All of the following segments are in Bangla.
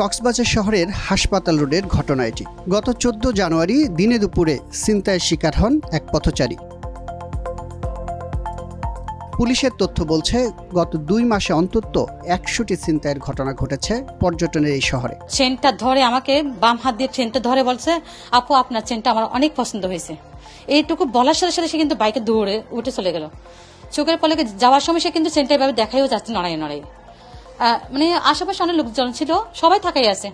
কক্সবাজার শহরের হাসপাতাল রোডের ঘটনা এটি। গত 14 জানুয়ারি দিনে দুপুরে ছিনতাইয়ের শিকার হন এক পথচারী। পুলিশের তথ্য বলছে গত 2 মাসে অন্তত 100টি ছিনতাইয়ের ঘটনা ঘটেছে পর্যটনের এই শহরে। চেনটা ধরে আমাকে বাম হাত দিয়ে চেনটা ধরে বলছে, আপু আপনার চেনটা আমার অনেক পছন্দ হয়েছে। এইটুকু বলার সাথে সাথে সে কিন্তু বাইকে দৌড়ে উঠে চলে গেল। চোখের পলকে যাওয়ার সময় সে কিন্তু চেনটা এভাবে দেখাইও যাচ্ছে নড়াই নড়াই। মানে আশেপাশে অনেক লোকজন ছিল, সবাই থাকাই আছে।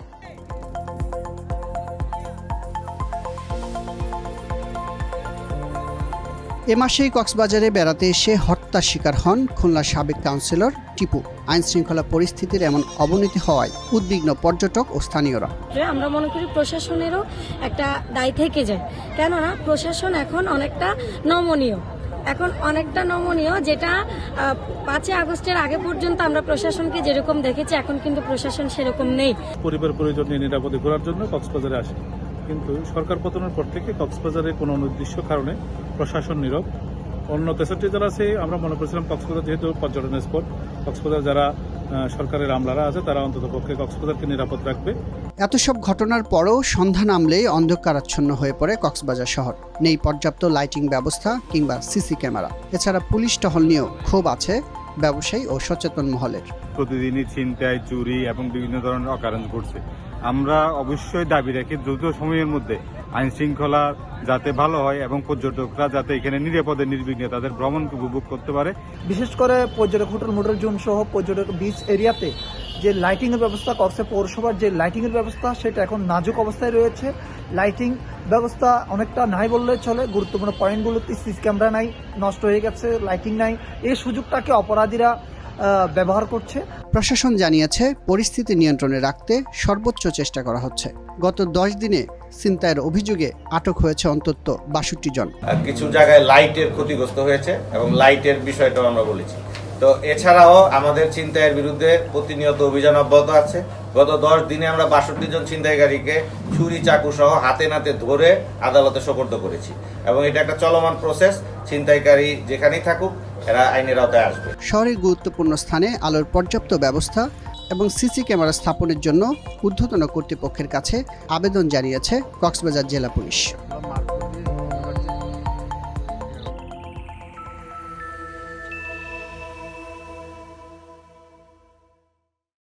এ মাসেই কক্সবাজারে বেড়াতে এসে হত্যার শিকার হন খুলনার সাবেক কাউন্সিলর টিপু। আইন শৃঙ্খলা পরিস্থিতির এমন অবনতি হওয়ায় উদ্বিগ্ন পর্যটক ও স্থানীয়রা। আমরা মনে করি প্রশাসনেরও একটা দায় থেকে যায়, কেননা প্রশাসন এখন অনেকটা নমনীয়, যেটা 5 আগস্টের আগে পর্যন্ত আমরা প্রশাসনকে যেরকম দেখেছি, এখন কিন্তু প্রশাসন সেরকম নেই। পরিবার পরিজন নিয়ে নিরাপদে ঘোরার জন্য কক্সবাজারে আসে, কিন্তু সরকার পতনের পর থেকে কক্সবাজারে কোনো নির্দিষ্ট কারণে প্রশাসন নীরব। অন্য 63 জেলা আছে, আমরা মনে করেছিলাম কক্সবাজার যেহেতু পর্যটনের স্পট, কক্সবাজার যারা সরকারের আমলারা আছে তারা অন্তত পক্ষে কক্সবাজারকে নিরাপদ রাখবে। এত সব ঘটনার পরও সন্ধ্যা নামলেই অন্ধকারাচ্ছন্ন হয়ে পড়ে কক্সবাজার শহর। নেই পর্যাপ্ত লাইটিং ব্যবস্থা কিংবা সিসি ক্যামেরা। এছাড়া পুলিশ টহল নিয়েও ক্ষোভ আছে ব্যবসায়ী ও সচেতন মহলের। প্রতিদিনই ছিনতাই, চুরি এবং বিভিন্ন ধরনের অকারণ ঘটছে। আমরা অবশ্যই দাবি রাখি দ্রুত সময়ের মধ্যে আইন শৃঙ্খলা যাতে ভালো হয় এবং পর্যটকরা যাতে এখানে নিরাপদে নির্বিঘ্নে তাদের ভ্রমণকে উপভোগ করতে পারে। বিশেষ করে পর্যটক হোটেল মোটর জোন সহ পর্যটক বিচ এরিয়াতে যে লাইটিংয়ের ব্যবস্থা, কক্সবাজার পৌরসভার যে লাইটিংয়ের ব্যবস্থা সেটা এখন নাজুক অবস্থায় রয়েছে। লাইটিং ব্যবস্থা অনেকটা নাই বললে চলে। গুরুত্বপূর্ণ পয়েন্টগুলোতে সিসি ক্যামেরা নাই, নষ্ট হয়ে গেছে, লাইটিং নাই। এই সুযোগটাকে অপরাধীরা ব্যবহার করছে। প্রশাসন জানিয়েছে পরিস্থিতি নিয়ন্ত্রণে রাখতে সর্বোচ্চ চেষ্টা করা হচ্ছে। গত 10 দিনে ছিনতাইয়ের অভিযোগে আটক হয়েছে অন্তত 62 জন। কিছু জায়গায় লাইটের ক্ষতিগ্রস্ত হয়েছে এবং লাইটের বিষয়টাও আমরা বলেছি। তো এছাড়াও আমাদের ছিনতাইয়ের বিরুদ্ধে প্রতিনিয়ত অভিযান অব্যাহত আছে। গত 10 দিনে আমরা 62 জন ছিনতাইকারীকে ছুরি চাকু সহ হাতে নাতে ধরে আদালতে সোপর্দ করেছি এবং এটা একটা চলমান প্রসেস। ছিনতাইকারী যেখানেই থাকুক এরা আইনের আওতায় আসবে। শহরের গুরুত্বপূর্ণ স্থানে আলোর পর্যাপ্ত ব্যবস্থা এবং সিসি ক্যামেরা স্থাপনের জন্য ঊর্ধ্বতন কর্তৃপক্ষের কাছে আবেদন জানিয়েছে কক্সবাজার জেলা পুলিশ।